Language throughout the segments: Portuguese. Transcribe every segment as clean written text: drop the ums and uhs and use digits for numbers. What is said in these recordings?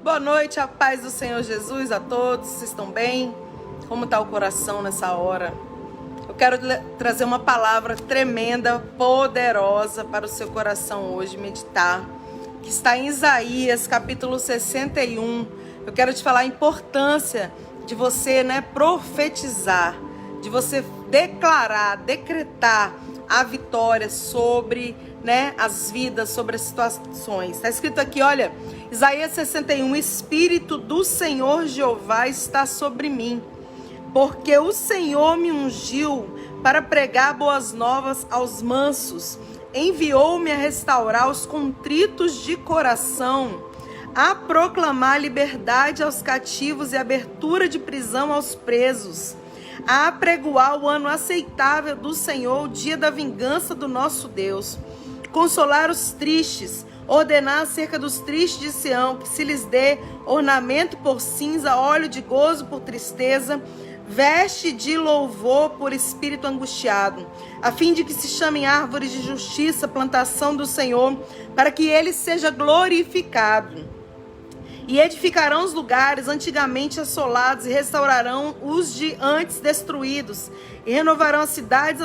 Boa noite, a paz do Senhor Jesus a todos. Vocês estão bem? Como está o coração nessa hora? Eu quero trazer uma palavra tremenda, poderosa para o seu coração hoje, meditar, que está em Isaías, capítulo 61. Eu quero te falar a importância de você, profetizar, de você declarar, decretar a vitória sobre, as vidas, sobre as situações. Está escrito aqui, olha, Isaías 61, o Espírito do Senhor Jeová está sobre mim, porque o Senhor me ungiu para pregar boas novas aos mansos, enviou-me a restaurar os contritos de coração, a proclamar liberdade aos cativos e abertura de prisão aos presos, a apregoar o ano aceitável do Senhor, o dia da vingança do nosso Deus, consolar os tristes, ordenar acerca dos tristes de Sião, que se lhes dê ornamento por cinza, óleo de gozo por tristeza, veste de louvor por espírito angustiado, a fim de que se chamem árvores de justiça, plantação do Senhor, para que ele seja glorificado. E edificarão os lugares antigamente assolados e restaurarão os de antes destruídos, e renovarão as cidades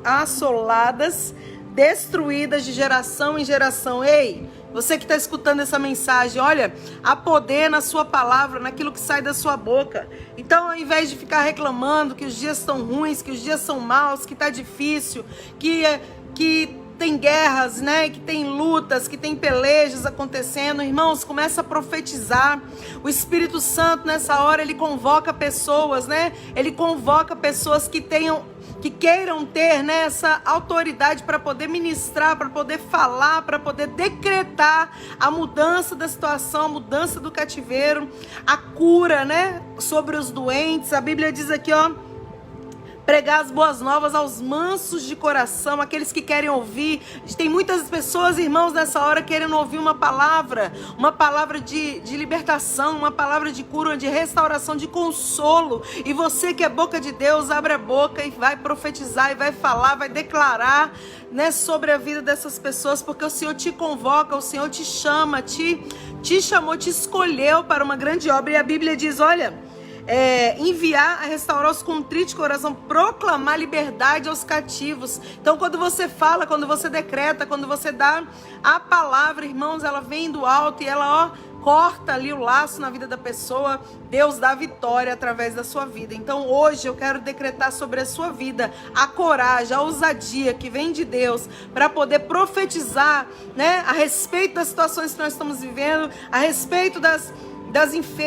assoladas, destruídas de geração em geração. Ei, você que está escutando essa mensagem, olha, há poder na sua palavra, naquilo que sai da sua boca. Então, ao invés de ficar reclamando que os dias estão ruins, que os dias são maus, que está difícil, que tem guerras, que tem lutas, que tem pelejas acontecendo, irmãos, começa a profetizar. O Espírito Santo nessa hora, ele convoca pessoas, Ele convoca pessoas que queiram ter, essa autoridade para poder ministrar, para poder falar, para poder decretar a mudança da situação, a mudança do cativeiro, a cura, sobre os doentes. A Bíblia diz aqui, pregar as boas novas aos mansos de coração, aqueles que querem ouvir. Tem muitas pessoas, irmãos, nessa hora querendo ouvir uma palavra de libertação, uma palavra de cura, de restauração, de consolo. E você que é boca de Deus, abre a boca e vai profetizar, e vai falar, vai declarar, sobre a vida dessas pessoas, porque o Senhor te convoca, o Senhor te chama, te chamou, te escolheu para uma grande obra. E a Bíblia diz, olha, enviar a restaurar os contritos de coração, proclamar liberdade aos cativos. Então, quando você fala, quando você decreta, quando você dá a palavra, irmãos, ela vem do alto e ela, corta ali o laço na vida da pessoa. Deus dá vitória através da sua vida. Então, hoje eu quero decretar sobre a sua vida a coragem, a ousadia que vem de Deus para poder profetizar, a respeito das situações que nós estamos vivendo, a respeito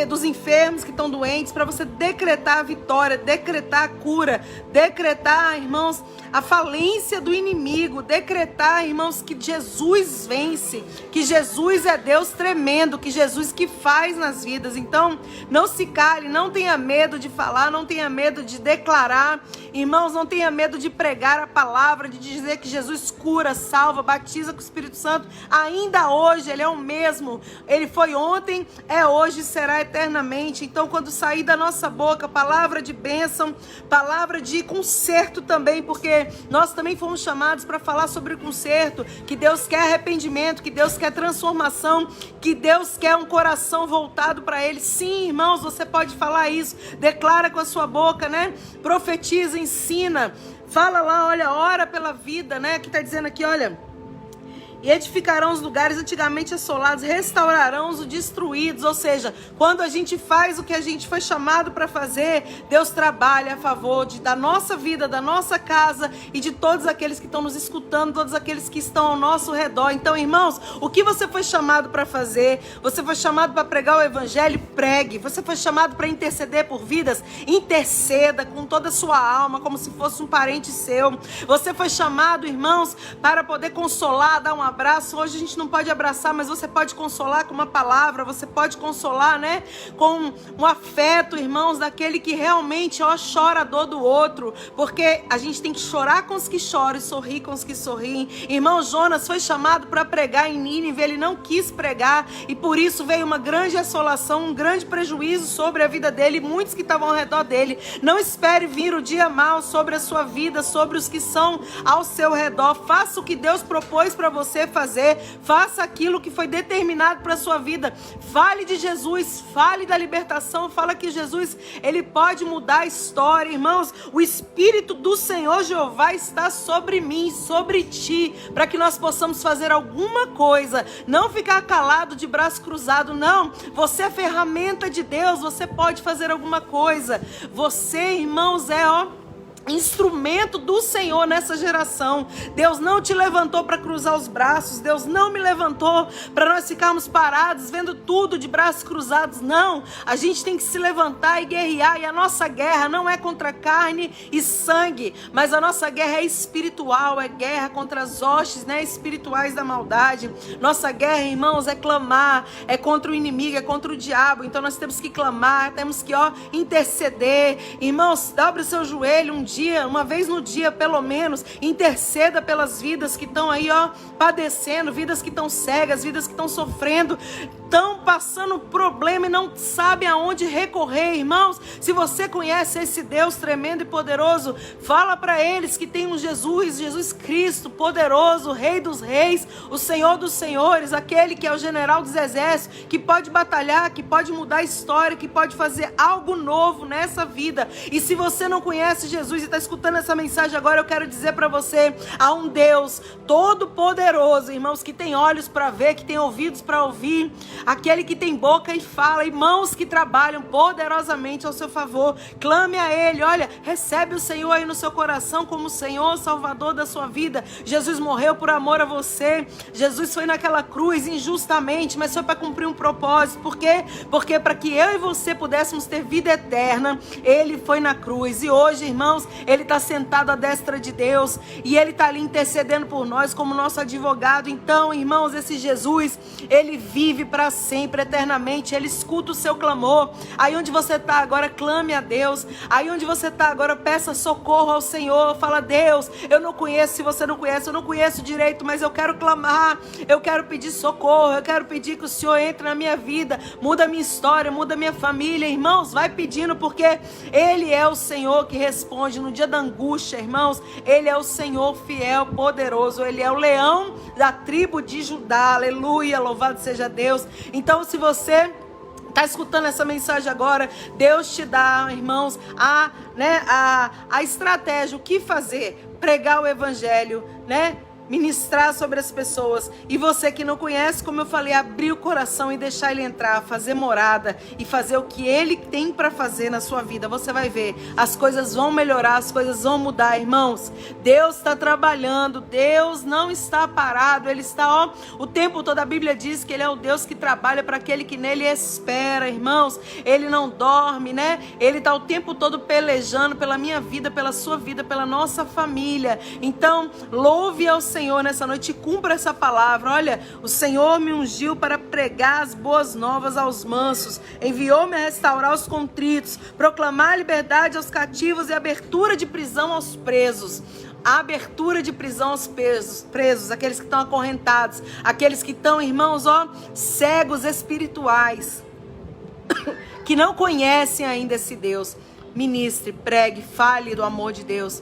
dos enfermos que estão doentes, para você decretar a vitória, decretar a cura, decretar, irmãos, a falência do inimigo, decretar, irmãos, que Jesus vence, que Jesus é Deus tremendo, que Jesus que faz nas vidas. Então, não se cale, não tenha medo de falar, não tenha medo de declarar, irmãos, não tenha medo de pregar a palavra, de dizer que Jesus cura, salva, batiza com o Espírito Santo. Ainda hoje, Ele é o mesmo, Ele foi ontem, é hoje, será eternamente. Então, quando sair da nossa boca palavra de bênção, palavra de conserto também, porque nós também fomos chamados para falar sobre o conserto, que Deus quer arrependimento, que Deus quer transformação, que Deus quer um coração voltado para Ele. Sim, irmãos, você pode falar isso, declara com a sua boca, profetiza, ensina, fala lá, olha, ora pela vida, que está dizendo aqui, olha, e edificarão os lugares antigamente assolados, restaurarão os destruídos. Ou seja, quando a gente faz o que a gente foi chamado para fazer, Deus trabalha a favor da nossa vida, da nossa casa e de todos aqueles que estão nos escutando, todos aqueles que estão ao nosso redor. Então, irmãos, o que você foi chamado para fazer? Você foi chamado para pregar o evangelho? Pregue. Você foi chamado para interceder por vidas? Interceda com toda a sua alma, como se fosse um parente seu. Você foi chamado, irmãos, para poder consolar, dar um abraço. Hoje a gente não pode abraçar, mas você pode consolar com uma palavra, você pode consolar, com um afeto, irmãos, daquele que realmente, chora a dor do outro, porque a gente tem que chorar com os que choram e sorrir com os que sorriem. Irmão Jonas foi chamado para pregar em Nínive, ele não quis pregar, e por isso veio uma grande assolação, um grande prejuízo sobre a vida dele e muitos que estavam ao redor dele. Não espere vir o dia mau sobre a sua vida, sobre os que são ao seu redor. Faça o que Deus propôs para você, você fazer. Faça aquilo que foi determinado para a sua vida. Fale de Jesus, fale da libertação, fala que Jesus, ele pode mudar a história, irmãos. O Espírito do Senhor Jeová está sobre mim, sobre ti, para que nós possamos fazer alguma coisa, não ficar calado de braço cruzado, não. Você é ferramenta de Deus, você pode fazer alguma coisa. Você, irmãos, instrumento do Senhor nessa geração. Deus não te levantou para cruzar os braços. Deus não me levantou para nós ficarmos parados vendo tudo de braços cruzados. Não, a gente tem que se levantar e guerrear. E a nossa guerra não é contra carne e sangue, mas a nossa guerra é espiritual. É guerra contra as hostes, né, espirituais da maldade. Nossa guerra, irmãos, é clamar, é contra o inimigo, é contra o diabo. Então nós temos que clamar, temos que interceder. Irmãos, dobre o seu joelho uma vez no dia, pelo menos, interceda pelas vidas que estão aí, padecendo, vidas que estão cegas, vidas que estão sofrendo, estão passando problema e não sabem aonde recorrer, irmãos. Se você conhece esse Deus tremendo e poderoso, fala para eles que tem um Jesus Cristo, poderoso, Rei dos Reis, o Senhor dos Senhores, aquele que é o general dos exércitos, que pode batalhar, que pode mudar a história, que pode fazer algo novo nessa vida. E se você não conhece Jesus e está escutando essa mensagem agora, eu quero dizer para você, há um Deus todo poderoso, irmãos, que tem olhos para ver, que tem ouvidos para ouvir, aquele que tem boca e fala, e mãos que trabalham poderosamente ao seu favor. Clame a Ele, olha, recebe o Senhor aí no seu coração como o Senhor, Salvador da sua vida. Jesus morreu por amor a você, Jesus foi naquela cruz injustamente, mas foi para cumprir um propósito. Por quê? Porque para que eu e você pudéssemos ter vida eterna, Ele foi na cruz. E hoje, irmãos, Ele está sentado à destra de Deus e Ele está ali intercedendo por nós como nosso advogado. Então, irmãos, esse Jesus, Ele vive para sempre, eternamente. Ele escuta o seu clamor. Aí onde você está agora, clame a Deus. Aí onde você está agora, peça socorro ao Senhor. Fala, Deus, eu não conheço, se você não conhece, eu não conheço direito, mas eu quero clamar, eu quero pedir socorro, eu quero pedir que o Senhor entre na minha vida, muda a minha história, muda a minha família. Irmãos, vai pedindo, porque Ele é o Senhor que responde no dia da angústia, irmãos. Ele é o Senhor fiel, poderoso. Ele é o leão da tribo de Judá. Aleluia, louvado seja Deus. Então, se você está escutando essa mensagem agora, Deus te dá, irmãos, a estratégia, o que fazer, pregar o evangelho, né? Ministrar sobre as pessoas. E você que não conhece, como eu falei, abrir o coração e deixar Ele entrar, fazer morada e fazer o que Ele tem para fazer na sua vida. Você vai ver, as coisas vão melhorar, as coisas vão mudar, irmãos. Deus está trabalhando, Deus não está parado, Ele está o tempo todo. A Bíblia diz que Ele é o Deus que trabalha para aquele que nele espera, irmãos. Ele não dorme, né? Ele está o tempo todo pelejando pela minha vida, pela sua vida, pela nossa família. Então, louve ao Senhor nessa noite e cumpra essa palavra. Olha, o Senhor me ungiu para pregar as boas novas aos mansos, enviou-me a restaurar os contritos, proclamar a liberdade aos cativos e abertura de prisão aos presos. A abertura de prisão aos presos, aqueles que estão acorrentados, aqueles que estão, irmãos, cegos espirituais, que não conhecem ainda esse Deus. Ministre, pregue, fale do amor de Deus.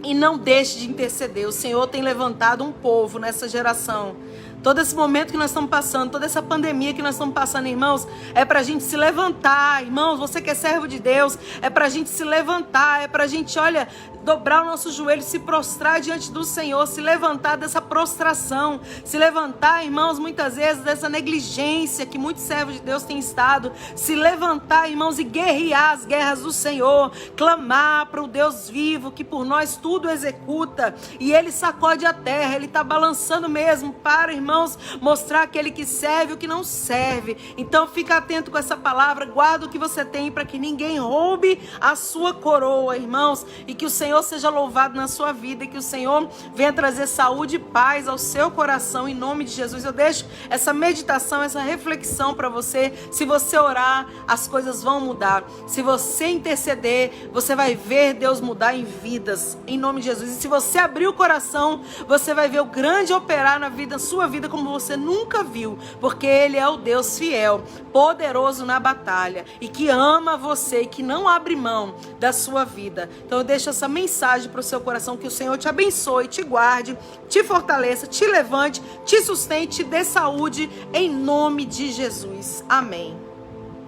E não deixe de interceder. O Senhor tem levantado um povo nessa geração. Todo esse momento que nós estamos passando, toda essa pandemia que nós estamos passando, irmãos, é para a gente se levantar. Irmãos, você que é servo de Deus, é para a gente se levantar, é para a gente, olha, dobrar o nosso joelho, se prostrar diante do Senhor, se levantar dessa prostração, se levantar, irmãos, muitas vezes dessa negligência que muitos servos de Deus têm estado, se levantar, irmãos, e guerrear as guerras do Senhor, clamar para o Deus vivo, que por nós tudo executa, e Ele sacode a terra, Ele está balançando mesmo para, irmãos, mostrar aquele que serve o que não serve. Então fica atento com essa palavra, guarda o que você tem para que ninguém roube a sua coroa, irmãos, e que o Senhor seja louvado na sua vida, e que o Senhor venha trazer saúde e paz ao seu coração, em nome de Jesus. Eu deixo essa meditação, essa reflexão para você. Se você orar, as coisas vão mudar. Se você interceder, você vai ver Deus mudar em vidas, em nome de Jesus. E se você abrir o coração, você vai ver o grande operar na sua vida, vida como você nunca viu, porque Ele é o Deus fiel, poderoso na batalha e que ama você e que não abre mão da sua vida. Então eu deixo essa mensagem para o seu coração, que o Senhor te abençoe, te guarde, te fortaleça, te levante, te sustente, te dê saúde, em nome de Jesus. Amém.